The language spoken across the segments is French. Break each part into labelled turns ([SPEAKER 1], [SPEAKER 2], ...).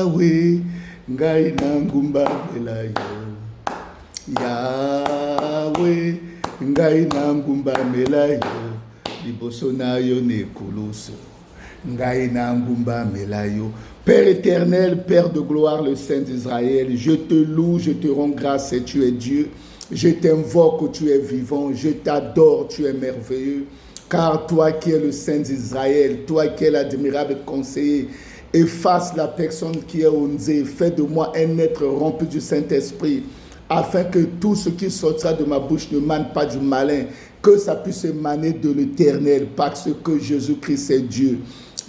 [SPEAKER 1] Yahweh, ngai nangumba melayo. Yahweh, ngai nangumba melayo. Liboso na yo ne koloso. Ngai nangumba melayo. Père éternel, Père de gloire, le Saint d'Israël, je te loue, je te rends grâce et tu es Dieu. Je t'invoque, tu es vivant, je t'adore, tu es merveilleux. Car toi qui es le Saint d'Israël, toi qui es l'admirable conseiller, efface la personne qui est Onzé, fais de moi un être rempli du Saint-Esprit, afin que tout ce qui sortira de ma bouche ne mane pas du malin, que ça puisse émaner de l'Éternel, parce que Jésus-Christ est Dieu.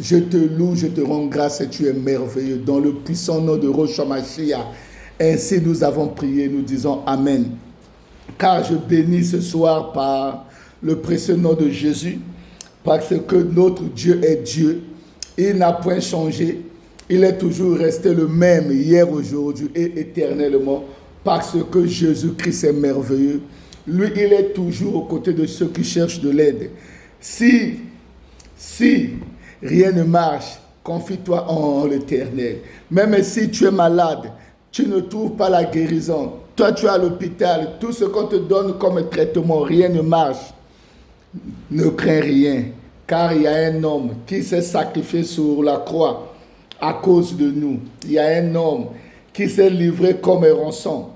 [SPEAKER 1] Je te loue, je te rends grâce et tu es merveilleux. Dans le puissant nom de Rosh Mashiach, ainsi nous avons prié, nous disons Amen. Car je bénis ce soir par le précieux nom de Jésus, parce que notre Dieu est Dieu. Il n'a point changé. Il est toujours resté le même hier, aujourd'hui et éternellement, parce que Jésus-Christ est merveilleux. Lui, il est toujours aux côtés de ceux qui cherchent de l'aide. Si rien ne marche, confie-toi en l'Éternel. Même si tu es malade, tu ne trouves pas la guérison. Toi, tu es à l'hôpital, tout ce qu'on te donne comme traitement, rien ne marche. Ne crains rien, car il y a un homme qui s'est sacrifié sur la croix à cause de nous. Il y a un homme qui s'est livré comme un rançon,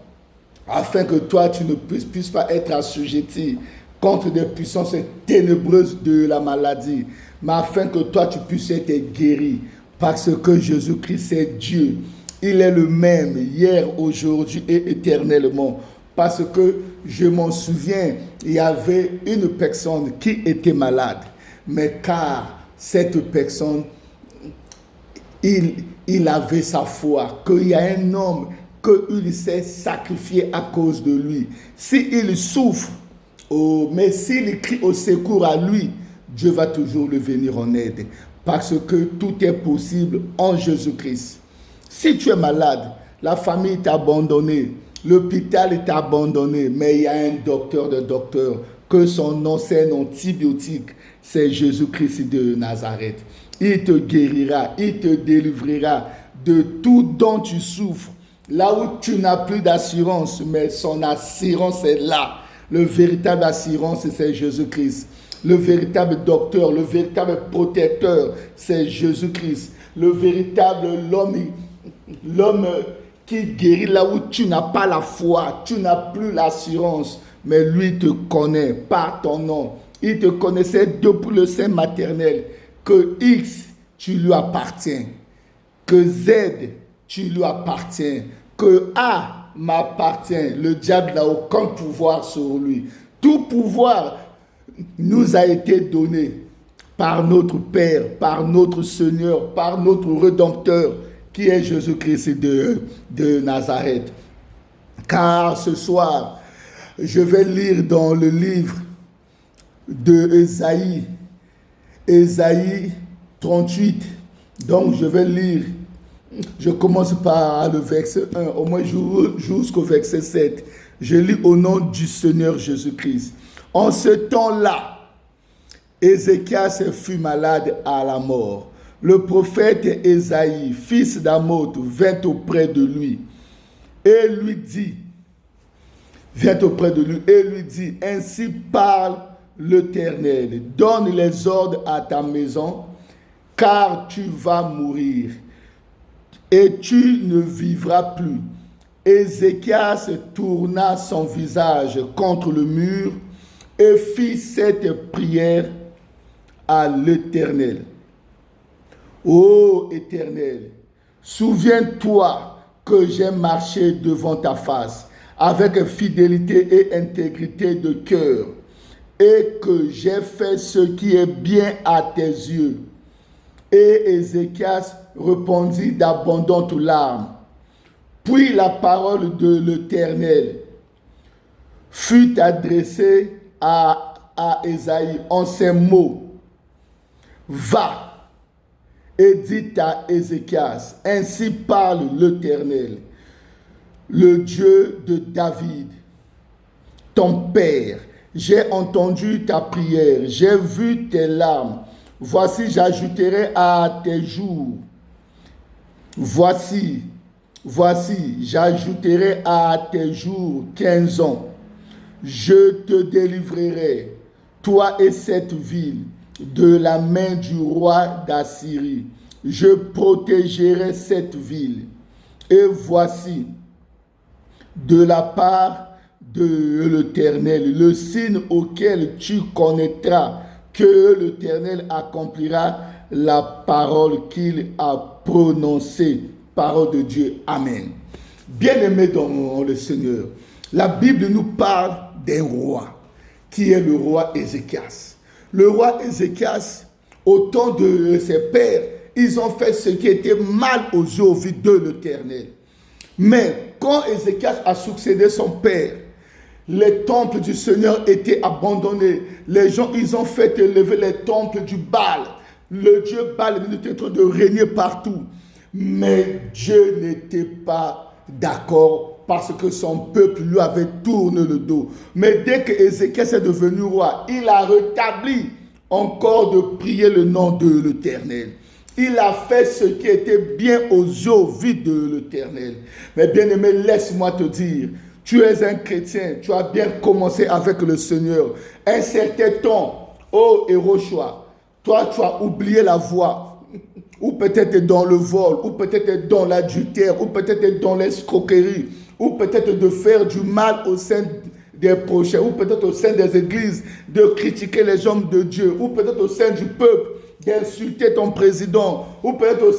[SPEAKER 1] afin que toi, tu ne puisses pas être assujetti contre des puissances ténébreuses de la maladie, mais afin que toi, tu puisses être guéri, parce que Jésus-Christ est Dieu. Il est le même hier, aujourd'hui et éternellement. Parce que je m'en souviens, il y avait une personne qui était malade. Mais car cette personne, il avait sa foi, qu'il y a un homme qu'il s'est sacrifié à cause de lui. S'il souffre, mais s'il crie au secours à lui, Dieu va toujours le venir en aide. Parce que tout est possible en Jésus-Christ. Si tu es malade, la famille t'a abandonné, l'hôpital t'a abandonné, mais il y a un docteur de docteurs, que son nom c'est un antibiotique, c'est Jésus-Christ de Nazareth. Il te guérira, il te délivrera de tout dont tu souffres. Là où tu n'as plus d'assurance, mais son assurance est là. Le véritable assurance, c'est Jésus-Christ. Le véritable docteur, le véritable protecteur, c'est Jésus-Christ. Le véritable l'homme qui guérit là où tu n'as pas la foi, tu n'as plus l'assurance, mais lui te connaît par ton nom. Il te connaissait depuis le sein maternel, que X, tu lui appartiens, que Z, tu lui appartiens, que A m'appartient. Le diable n'a aucun pouvoir sur lui. Tout pouvoir nous a été donné par notre Père, par notre Seigneur, par notre Rédempteur, qui est Jésus-Christ de Nazareth. Car ce soir, je vais lire dans le livre de Ésaïe 38. Donc je vais lire, je commence par le verset 1, au moins jusqu'au verset 7. Je lis au nom du Seigneur Jésus-Christ. En ce temps-là, Ézéchias fut malade à la mort. Le prophète Ésaïe, fils d'Amoth, vint auprès de lui et lui dit, ainsi parle l'Éternel, donne les ordres à ta maison, car tu vas mourir et tu ne vivras plus. Ézéchias tourna son visage contre le mur et fit cette prière à l'Éternel. Ô Éternel, souviens-toi que j'ai marché devant ta face avec fidélité et intégrité de cœur et que j'ai fait ce qui est bien à tes yeux. Et Ézéchias répondit d'abondantes larmes. Puis la parole de l'Éternel fut adressée à Ésaïe en ces mots. Va et dit à Ézéchias, ainsi parle l'Éternel, le Dieu de David, ton père. J'ai entendu ta prière, j'ai vu tes larmes. Voici, j'ajouterai à tes jours Voici, j'ajouterai à tes jours 15 ans. Je te délivrerai, toi et cette ville, de la main du roi d'Assyrie. Je protégerai cette ville. Et voici, de la part de l'Éternel, le signe auquel tu connaîtras que l'Éternel accomplira la parole qu'il a prononcée. Parole de Dieu. Amen. Bien-aimés dans le Seigneur, la Bible nous parle d'un roi, qui est le roi Ézéchias. Le roi Ézéchias, au temps de ses pères, ils ont fait ce qui était mal aux yeux de l'Éternel. Mais quand Ézéchias a succédé son père, les temples du Seigneur étaient abandonnés. Les gens, ils ont fait élever les temples du Baal. Le Dieu Baal était en train de régner partout. Mais Dieu n'était pas d'accord parce que son peuple lui avait tourné le dos. Mais dès que Ézéchias est devenu roi, il a rétabli encore de prier le nom de l'Éternel. Il a fait ce qui était bien aux yeux de l'Éternel. Mais bien aimé, laisse-moi te dire, tu es un chrétien, tu as bien commencé avec le Seigneur. Un certain temps, oh Hérochoa, toi tu as oublié la voie. Ou peut-être dans le vol, ou peut-être dans l'adultère, ou peut-être dans l'escroquerie, ou peut-être de faire du mal au sein des prochains, ou peut-être au sein des églises, de critiquer les hommes de Dieu, ou peut-être au sein du peuple, d'insulter ton président, ou peut-être au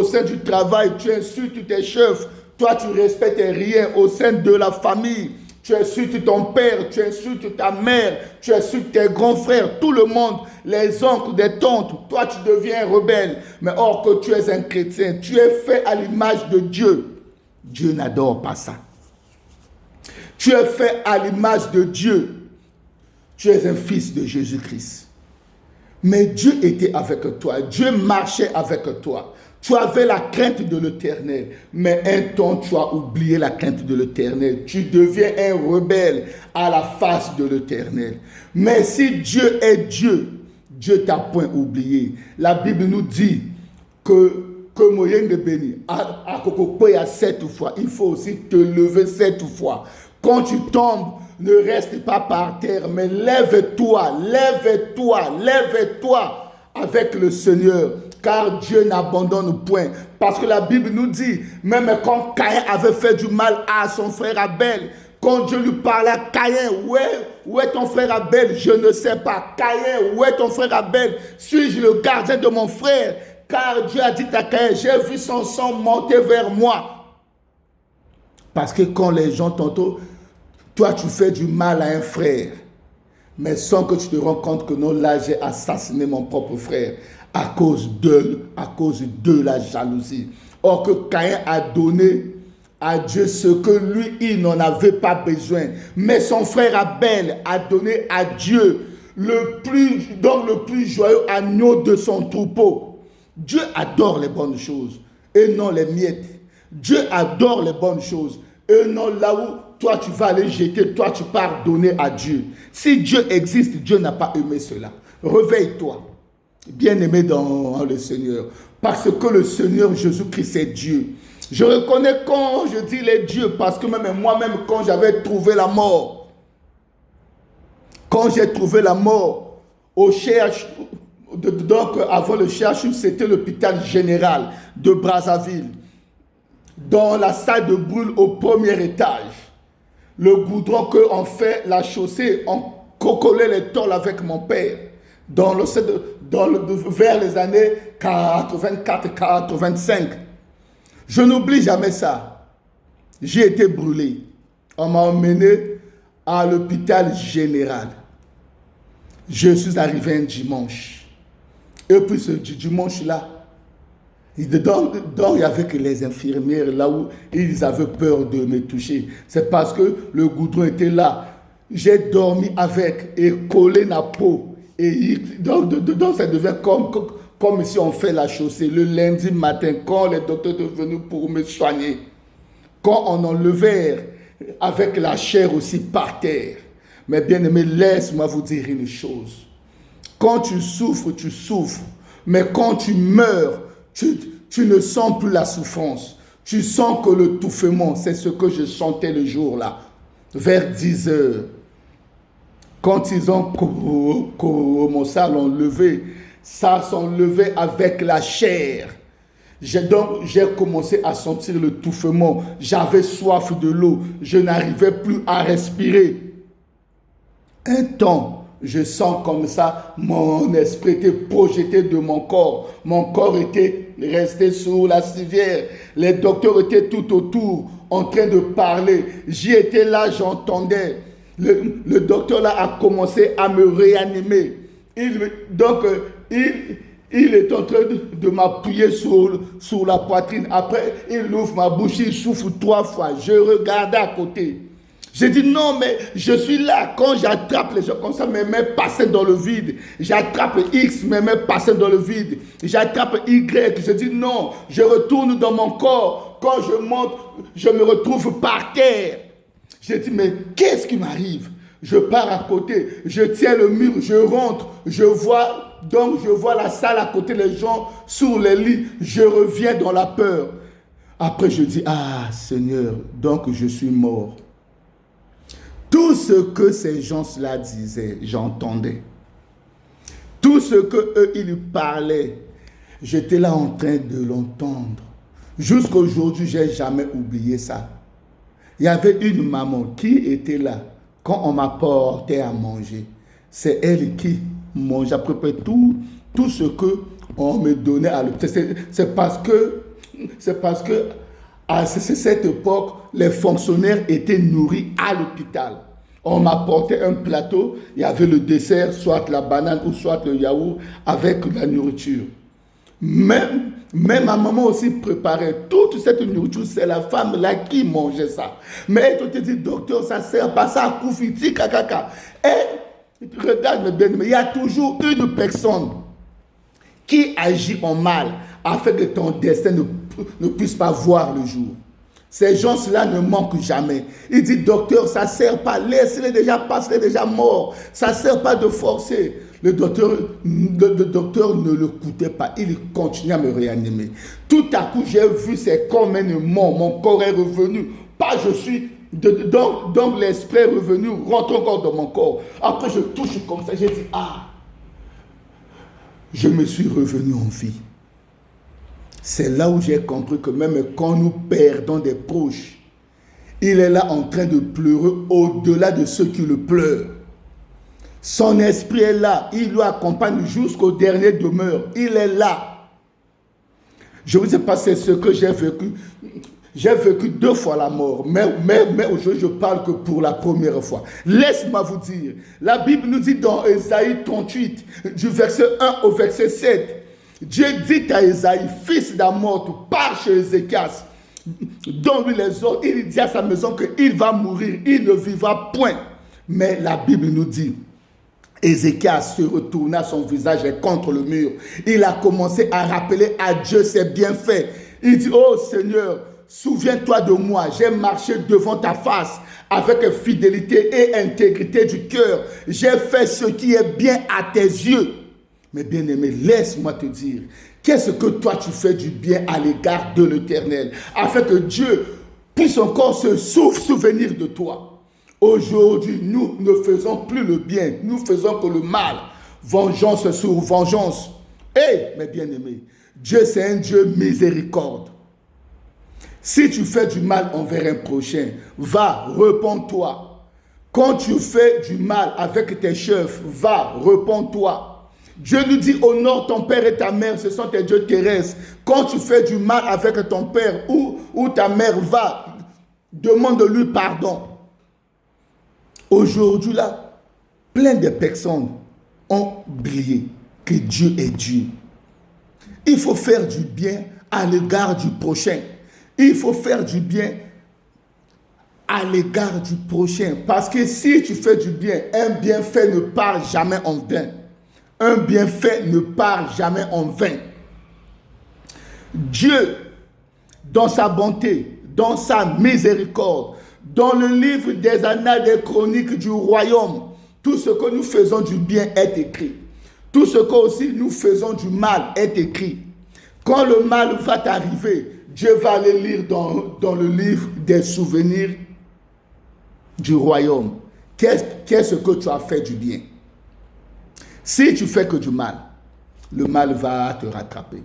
[SPEAKER 1] sein du travail, tu insultes tes chefs, toi tu respectes rien au sein de la famille. Tu insultes ton père, tu insultes ta mère, tu insultes tes grands frères, tout le monde, les oncles, des tantes. Toi, tu deviens rebelle. Mais or que tu es un chrétien, tu es fait à l'image de Dieu. Dieu n'adore pas ça. Tu es fait à l'image de Dieu. Tu es un fils de Jésus-Christ. Mais Dieu était avec toi. Dieu marchait avec toi. Tu avais la crainte de l'Éternel, mais un temps tu as oublié la crainte de l'Éternel. Tu deviens un rebelle à la face de l'Éternel. Mais si Dieu est Dieu, Dieu t'a point oublié. La Bible nous dit que moyen de bénir, à 7 fois, il faut aussi te lever 7 fois. Quand tu tombes, ne reste pas par terre, mais lève-toi, lève-toi, lève-toi avec le Seigneur. Car Dieu n'abandonne point. Parce que la Bible nous dit, même quand Caïn avait fait du mal à son frère Abel, quand Dieu lui parlait, Caïn, où est ton frère Abel? Je ne sais pas. Caïn, où est ton frère Abel? Suis-je le gardien de mon frère? Car Dieu a dit à Caïn, j'ai vu son sang monter vers moi. Parce que quand les gens t'entendent, toi tu fais du mal à un frère, mais sans que tu te rends compte que non, là j'ai assassiné mon propre frère. À cause de la jalousie. Or que Caïn a donné à Dieu ce que lui, il n'en avait pas besoin. Mais son frère Abel a donné à Dieu le plus joyeux agneau de son troupeau. Dieu adore les bonnes choses et non les miettes. Dieu adore les bonnes choses et non là où toi tu vas aller jeter, toi tu pars donner à Dieu. Si Dieu existe, Dieu n'a pas aimé cela. Réveille-toi. Bien-aimé dans le Seigneur, parce que le Seigneur Jésus-Christ est Dieu. Je reconnais quand je dis les dieux, parce que même moi-même, quand j'avais trouvé la mort, quand j'ai trouvé la mort au CHU, donc avant le CHU, c'était l'hôpital général de Brazzaville, dans la salle de brûle au premier étage, le goudron qu'on fait la chaussée, on cocolait les tôles avec mon père. Vers les années 84-85. Je n'oublie jamais ça. J'ai été brûlé. On m'a emmené à l'hôpital général. Je suis arrivé un dimanche. Et puis ce dimanche-là, dedans, il y avait que les infirmières là où ils avaient peur de me toucher. C'est parce que le goudron était là. J'ai dormi avec et collé la peau. Et donc, ça devient comme si on fait la chaussée. Le lundi matin, quand les docteurs étaient venus pour me soigner, quand on enlevait avec la chair aussi par terre. Mais bien aimé, laisse-moi vous dire une chose. Quand tu souffres, tu souffres. Mais quand tu meurs, tu tu ne sens plus la souffrance. Tu sens que le touffement, c'est ce que je sentais le jour-là, vers 10 heures. Quand ils ont commencé à l'enlever, ça s'enlevait avec la chair. Donc, j'ai commencé à sentir le touffement. J'avais soif de l'eau. Je n'arrivais plus à respirer. Un temps, je sens comme ça, mon esprit était projeté de mon corps. Mon corps était resté sous la civière. Les docteurs étaient tout autour, en train de parler. J'y étais là, j'entendais. Le docteur là a commencé à me réanimer. Il est en train de m'appuyer sur la poitrine. Après, il ouvre ma bouche, il souffle 3 fois. Je regardais à côté. J'ai dit non, mais je suis là. Quand j'attrape les gens comme ça, mes mains passaient dans le vide. J'attrape X, mes mains passaient dans le vide. J'attrape Y. Je dis non, je retourne dans mon corps. Quand je monte, je me retrouve par terre. J'ai dit mais qu'est-ce qui m'arrive? Je pars à côté, je tiens le mur, je rentre, je vois la salle à côté, les gens sur les lits, je reviens dans la peur. Après je dis, ah Seigneur, donc je suis mort. Tout ce que ces gens-là disaient, j'entendais. Tout ce qu'eux, ils parlaient, j'étais là en train de l'entendre. Jusqu'à aujourd'hui, je n'ai jamais oublié ça. Il y avait une maman qui était là. Quand on m'apportait à manger, c'est elle qui mangeait à peu près tout ce qu'on me donnait à l'hôpital. C'est parce que à cette époque, les fonctionnaires étaient nourris à l'hôpital. On m'apportait un plateau, il y avait le dessert, soit la banane ou soit le yaourt avec la nourriture. Même ma maman aussi préparait toute cette nourriture, c'est la femme là qui mangeait ça. Mais elle te dit, docteur, ça ne sert pas ça à koufiti, kakaka. Et regarde bien, mais il y a toujours une personne qui agit en mal afin que ton destin ne puisse pas voir le jour. Ces gens-là ne manquent jamais. Il dit, docteur, ça ne sert pas, laissez-les déjà passer, déjà mort. Ça ne sert pas de forcer. Le docteur ne l'écoutait pas. Il continuait à me réanimer. Tout à coup, j'ai vu ces corps morts. Mon corps est revenu. Pas je suis. Donc l'esprit est revenu, rentre encore dans mon corps. Après, je touche comme ça. J'ai dit, ah, je me suis revenu en vie. C'est là où j'ai compris que même quand nous perdons des proches, il est là en train de pleurer au-delà de ceux qui le pleurent. Son esprit est là, il lui accompagne jusqu'au dernier demeure. Il est là. Je ne vous ai pas, c'est ce que j'ai vécu. J'ai vécu 2 fois la mort, mais aujourd'hui je parle que pour la première fois. Laisse-moi vous dire, la Bible nous dit dans Ésaïe 38, du verset 1 au verset 7, Dieu dit à Ésaïe, fils d'Amoth, pars chez Ézéchias, donne-lui les ordres, il dit à sa maison qu'il va mourir, il ne vivra point. Mais la Bible nous dit, Ézéchias se retourna son visage contre le mur. Il a commencé à rappeler à Dieu ses bienfaits. Il dit, oh Seigneur, souviens-toi de moi, j'ai marché devant ta face avec fidélité et intégrité du cœur. J'ai fait ce qui est bien à tes yeux. Mais bien-aimé, laisse-moi te dire, qu'est-ce que toi tu fais du bien à l'égard de l'Éternel, afin que Dieu puisse encore se souvenir de toi. Aujourd'hui, nous ne faisons plus le bien, nous faisons que le mal. Vengeance sur vengeance. Mes bien-aimés, Dieu c'est un Dieu miséricorde. Si tu fais du mal envers un prochain, va, réponds-toi. Quand tu fais du mal avec tes chefs, va, réponds-toi. Dieu nous dit, honore ton père et ta mère, ce sont tes dieux terrestres. Quand tu fais du mal avec ton père ou ta mère, va, demande-lui pardon. Aujourd'hui, là, plein de personnes ont oublié que Dieu est Dieu. Il faut faire du bien à l'égard du prochain. Il faut faire du bien à l'égard du prochain. Parce que si tu fais du bien, un bienfait ne part jamais en vain. Un bienfait ne part jamais en vain. Dieu, dans sa bonté, dans sa miséricorde, dans le livre des annales des chroniques du royaume, tout ce que nous faisons du bien est écrit. Tout ce que aussi nous faisons du mal est écrit. Quand le mal va t'arriver, Dieu va aller lire dans le livre des souvenirs du royaume. Qu'est-ce que tu as fait du bien? Si tu fais que du mal, le mal va te rattraper.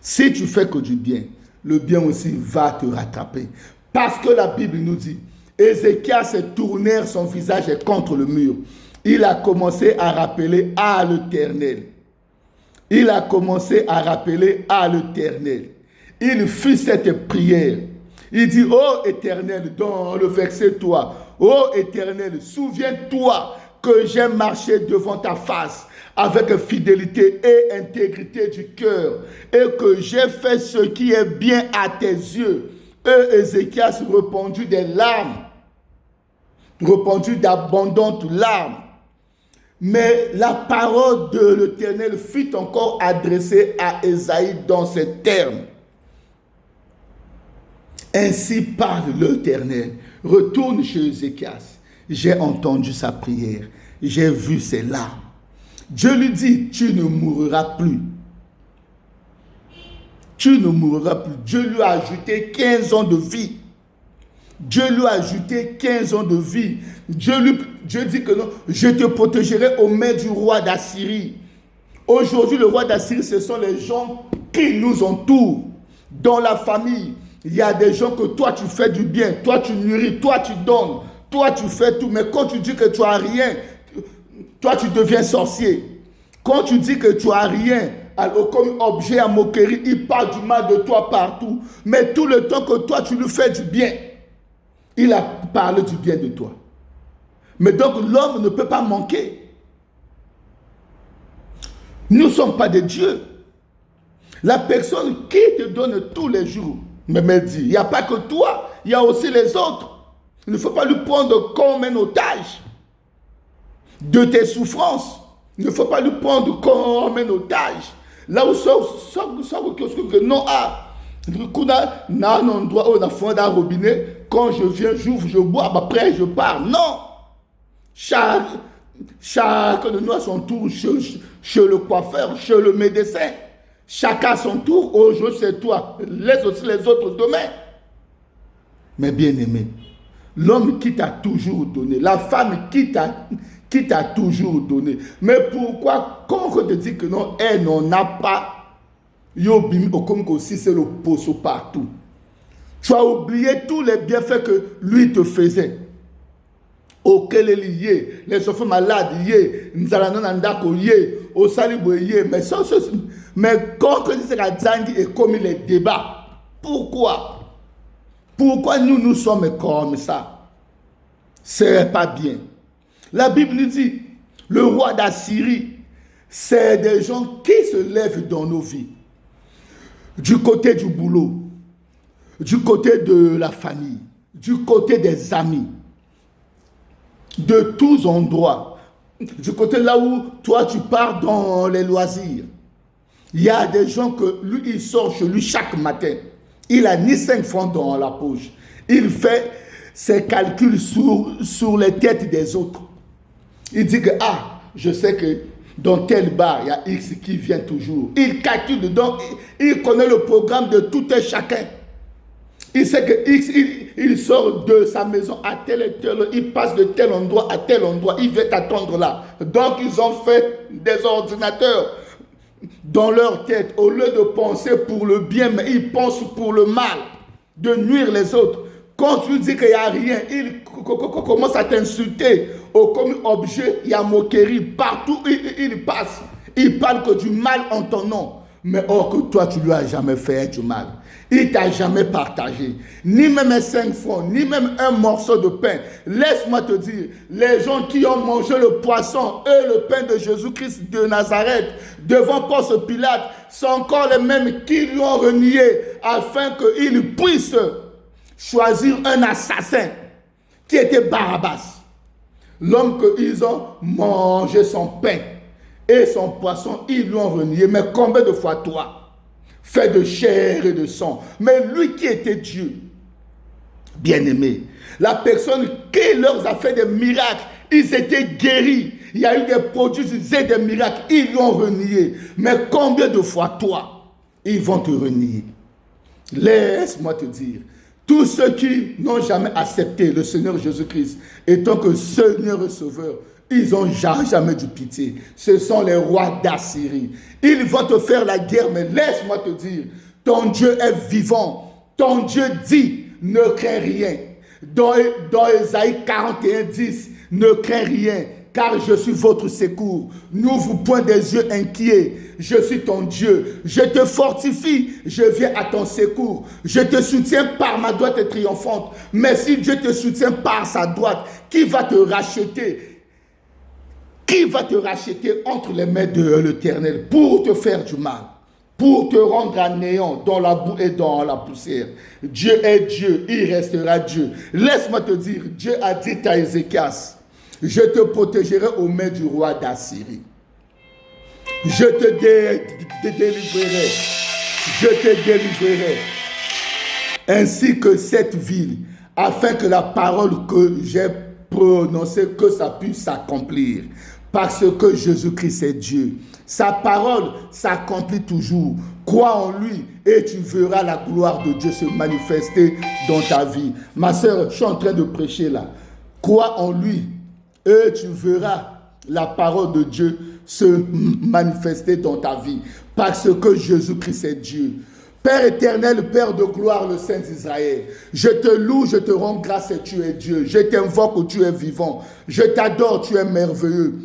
[SPEAKER 1] Si tu fais que du bien, le bien aussi va te rattraper. Parce que la Bible nous dit, Ézéchias s'est tourné son visage contre le mur. Il a commencé à rappeler à l'Éternel. Il a commencé à rappeler à l'Éternel. Il fit cette prière. Il dit, ô Éternel, dans le verset 3, ô Éternel, souviens-toi que j'ai marché devant ta face avec fidélité et intégrité du cœur et que j'ai fait ce qui est bien à tes yeux. Et Ézéchias répandit des larmes, répandit d'abondantes larmes. Mais la parole de l'Éternel fut encore adressée à Ésaïe dans ces termes. Ainsi parle l'Éternel. Retourne chez Ézéchias. J'ai entendu sa prière. J'ai vu ses larmes. Dieu lui dit, tu ne mourras plus. Tu ne mourras plus. Dieu lui a ajouté 15 ans de vie. Dieu lui a ajouté 15 ans de vie. Dieu dit que non, je te protégerai aux mains du roi d'Assyrie. Aujourd'hui, le roi d'Assyrie, ce sont les gens qui nous entourent. Dans la famille, il y a des gens que toi, tu fais du bien. Toi, tu nourris. Toi, tu donnes. Toi, tu fais tout. Mais quand tu dis que tu n'as rien, toi, tu deviens sorcier. Quand tu dis que tu n'as rien, alors comme objet à moquerie, il parle du mal de toi partout. Mais tout le temps que toi, tu lui fais du bien, il a parlé du bien de toi. Mais donc, l'homme ne peut pas manquer. Nous ne sommes pas des dieux. La personne qui te donne tous les jours, me dit, il n'y a pas que toi, il y a aussi les autres. Il ne faut pas lui prendre comme un otage de tes souffrances. Il ne faut pas lui prendre comme un otage. Là où non, robinet, quand je viens, j'ouvre, je bois, après je pars. Non. Chaque de nous a son tour chez le coiffeur, chez le médecin. Chacun a son tour. Aujourd'hui, c'est toi. Laisse aussi les autres demain. Mais bien aimé, l'homme qui t'a toujours donné, la femme qui t'a toujours donné. Mais pourquoi, quand on te dit que non, elle n'en a pas, comme si c'est le poceau partout. Tu as oublié tous les bienfaits que lui te faisait. Auquel il y est, les enfants malades y est, Nzalanandako y est, au Salibo y est, mais quand on dit que Zangi est comme les débats, pourquoi? Pourquoi nous sommes comme ça? C'est pas bien. La Bible nous dit, le roi d'Assyrie, c'est des gens qui se lèvent dans nos vies. Du côté du boulot, du côté de la famille, du côté des amis, de tous endroits, du côté là où toi tu pars dans les loisirs. Il y a des gens que lui, il sort chez lui chaque matin. Il n'a ni 5 francs dans la poche. Il fait ses calculs sur les têtes des autres. Il dit que, je sais que dans tel bar, il y a X qui vient toujours. Il calcule dedans, il connaît le programme de tout un chacun. Il sait que X, il sort de sa maison à tel et tel, il passe de tel endroit à tel endroit, il va t'attendre là. Donc, ils ont fait des ordinateurs dans leur tête. Au lieu de penser pour le bien, mais ils pensent pour le mal, de nuire les autres. Quand tu dis qu'il n'y a rien, il commence à t'insulter. Comme objet, il y a moquerie. Partout, il passe. Il parle que du mal en ton nom. Mais or que toi, tu lui as jamais fait du mal. Il t'a jamais partagé. Ni même 5 francs, ni même un morceau de pain. Laisse-moi te dire, les gens qui ont mangé le poisson et le pain de Jésus-Christ de Nazareth devant Ponce Pilate sont encore les mêmes qui lui ont renié afin qu'ils puissent choisir un assassin qui était Barabbas. L'homme qu'ils ont mangé son pain et son poisson, ils lui ont renié. Mais combien de fois toi, fait de chair et de sang, mais lui qui était Dieu, bien-aimé, la personne qui leur a fait des miracles, ils étaient guéris, il y a eu des prodiges et des miracles, ils lui ont renié. Mais combien de fois toi, ils vont te renier. Laisse-moi te dire, tous ceux qui n'ont jamais accepté le Seigneur Jésus-Christ étant que Seigneur et Sauveur, ils n'ont jamais du pitié. Ce sont les rois d'Assyrie. Ils vont te faire la guerre, mais laisse-moi te dire, ton Dieu est vivant. Ton Dieu dit, ne crains rien. Dans Ésaïe 41, 10, ne crains rien, car je suis votre secours. N'ouvre point des yeux inquiets. Je suis ton Dieu. Je te fortifie. Je viens à ton secours. Je te soutiens par ma droite triomphante. Mais si Dieu te soutient par sa droite, qui va te racheter? Qui va te racheter entre les mains de l'Éternel pour te faire du mal, pour te rendre à néant dans la boue et dans la poussière? Dieu est Dieu, il restera Dieu. Laisse-moi te dire, Dieu a dit à Ézéchias, je te protégerai aux mains du roi d'Assyrie. Je te délivrerai. Je te délivrerai. Ainsi que cette ville, afin que la parole que j'ai prononcée, que ça puisse s'accomplir. Parce que Jésus-Christ est Dieu. Sa parole s'accomplit toujours. Crois en lui et tu verras la gloire de Dieu se manifester dans ta vie. Ma soeur, je suis en train de prêcher là. Crois en lui et tu verras la parole de Dieu se manifester dans ta vie. Parce que Jésus-Christ est Dieu. Père éternel, Père de gloire, le Saint d'Israël, je te loue, je te rends grâce et tu es Dieu. Je t'invoque, tu es vivant. Je t'adore, tu es merveilleux.